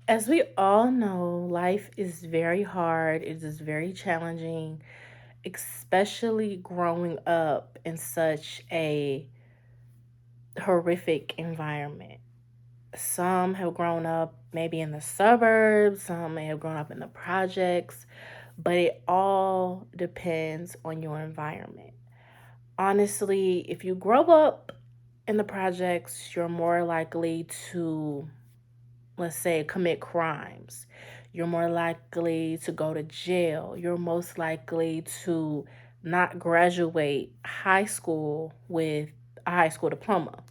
As we all know, life is very hard. It is very challenging, especially growing up in such a horrific environment. Some have grown up maybe in the suburbs, some may have grown up in the projects, but it all depends on your environment. Honestly, if you grow up in the projects, you're more likely to, let's say, commit crimes. You're more likely to go to jail. You're most likely to not graduate high school with a high school diploma.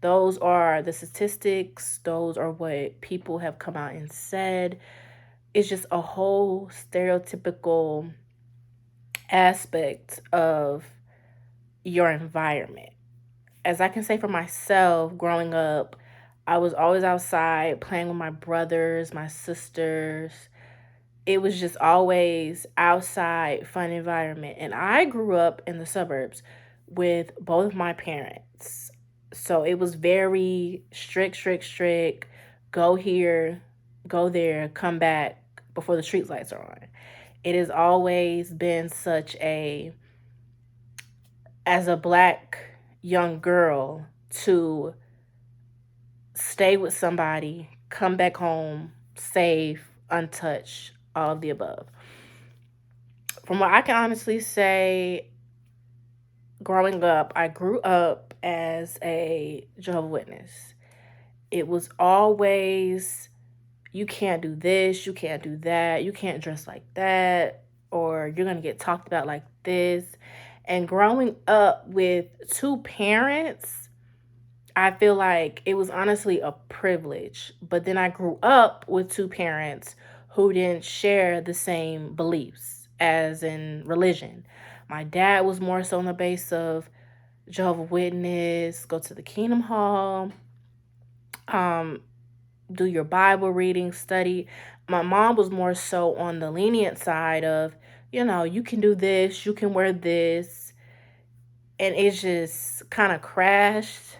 Those are the statistics, those are what people have come out and said. It's just a whole stereotypical aspect of your environment. As I can say for myself, growing up, I was always outside playing with my brothers, my sisters. It was just always outside, fun environment. And I grew up in the suburbs with both of my parents. So it was very strict, strict, strict. Go here, go there, come back before the street lights are on. It has always been such a, as a black young girl, to stay with somebody, come back home, safe, untouched, all of the above. From what I can honestly say, growing up, I grew up as a Jehovah's Witness. It was always, you can't do this, you can't do that, you can't dress like that, or you're going to get talked about like this. And growing up with two parents, I feel like it was honestly a privilege. But then I grew up with two parents who didn't share the same beliefs, as in religion. My dad was more so on the base of Jehovah Witness, go to the Kingdom Hall, um, do your Bible reading, study. My mom was more so on the lenient side of, you can do this, you can wear this. And it just kind of crashed.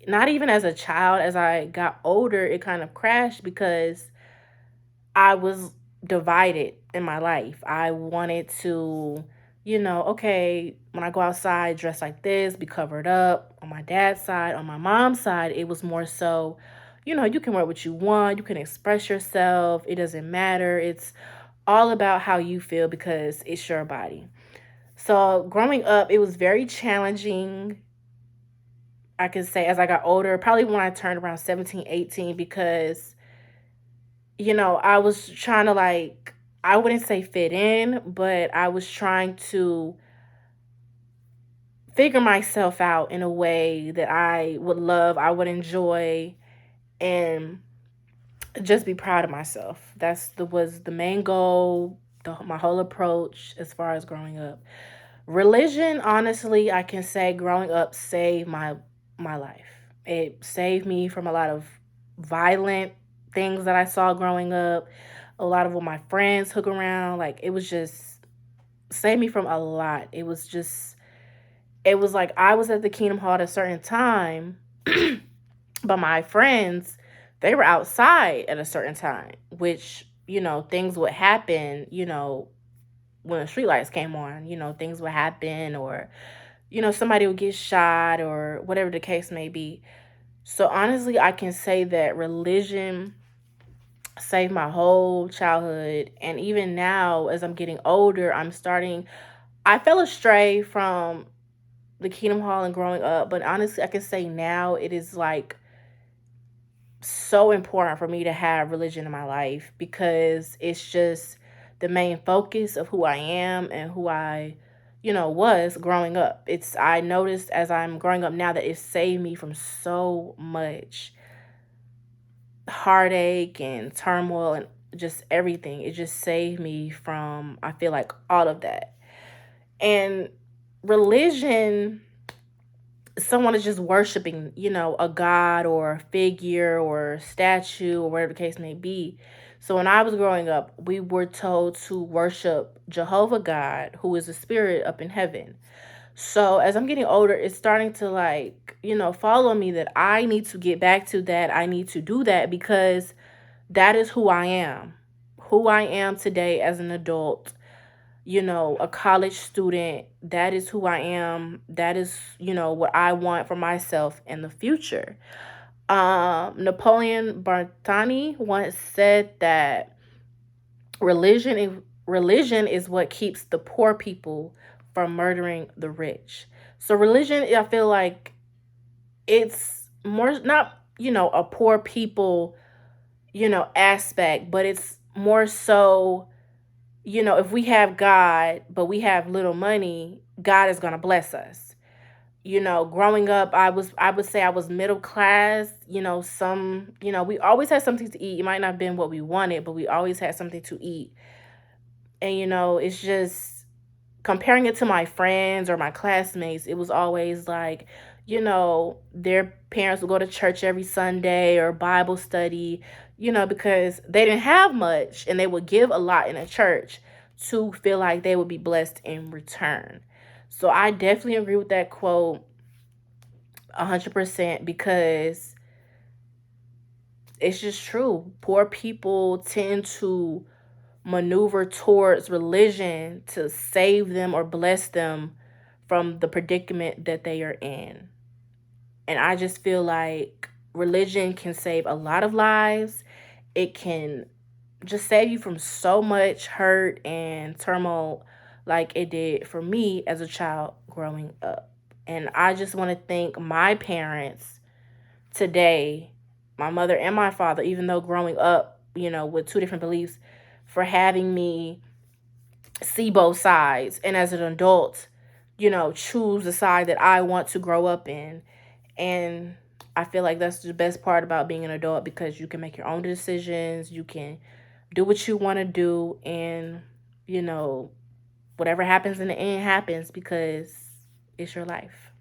Not even as a child, as I got older, it kind of crashed because I was divided in my life. I wanted to, okay, when I go outside, dress like this, be covered up. On my dad's side, on my mom's side, it was more so, you can wear what you want, you can express yourself, it doesn't matter. It's all about how you feel because it's your body. So growing up, it was very challenging. I could say as I got older, probably when I turned around 17, 18, because I was trying to, like, I wouldn't say fit in, but I was trying to figure myself out in a way that I would love, I would enjoy, and just be proud of myself. That's the was the main goal, my whole approach as far as growing up. Religion, honestly, I can say growing up saved my life. It saved me from a lot of violent things that I saw growing up. A lot of what my friends hook around, like it was just saved me from a lot. It was like I was at the Kingdom Hall at a certain time, but my friends, they were outside at a certain time, which, things would happen, when the streetlights came on, things would happen, or, somebody would get shot or whatever the case may be. So honestly, I can say that religion saved my whole childhood. And even now, as I'm getting older, I fell astray from the Kingdom Hall and growing up. But honestly, I can say now it is like so important for me to have religion in my life because it's just the main focus of who I am and who I, was growing up. I noticed as I'm growing up now that it saved me from so much heartache and turmoil and just everything. It just saved me from, I feel like, all of that. And religion, someone is just worshiping, a god or a figure or statue or whatever the case may be. So when I was growing up, we were told to worship Jehovah God, who is a spirit up in heaven. So as I'm getting older, it's starting to, like, follow me that I need to get back to that. I need to do that because That is who I am. Who I am today as an adult, a college student. That is who I am. That is, what I want for myself in the future. Napoleon Bartani once said that religion is what keeps the poor people from murdering the rich. So religion, I feel like it's more not, a poor people, aspect, but it's more so, if we have God, but we have little money, God is going to bless us. Growing up, I would say I was middle class. We always had something to eat. It might not have been what we wanted, but we always had something to eat. And it's just comparing it to my friends or my classmates, it was always like, their parents would go to church every Sunday or Bible study, because they didn't have much and they would give a lot in a church to feel like they would be blessed in return. So I definitely agree with that quote 100% because it's just true. Poor people tend to maneuver towards religion to save them or bless them from the predicament that they are in. And I just feel like religion can save a lot of lives. It can just save you from so much hurt and turmoil like it did for me as a child growing up. And I just want to thank my parents today, my mother and my father, even though growing up, with two different beliefs, for having me see both sides and as an adult, choose the side that I want to grow up in. And I feel like that's the best part about being an adult because you can make your own decisions, you can do what you want to do, and you know, whatever happens in the end happens because it's your life.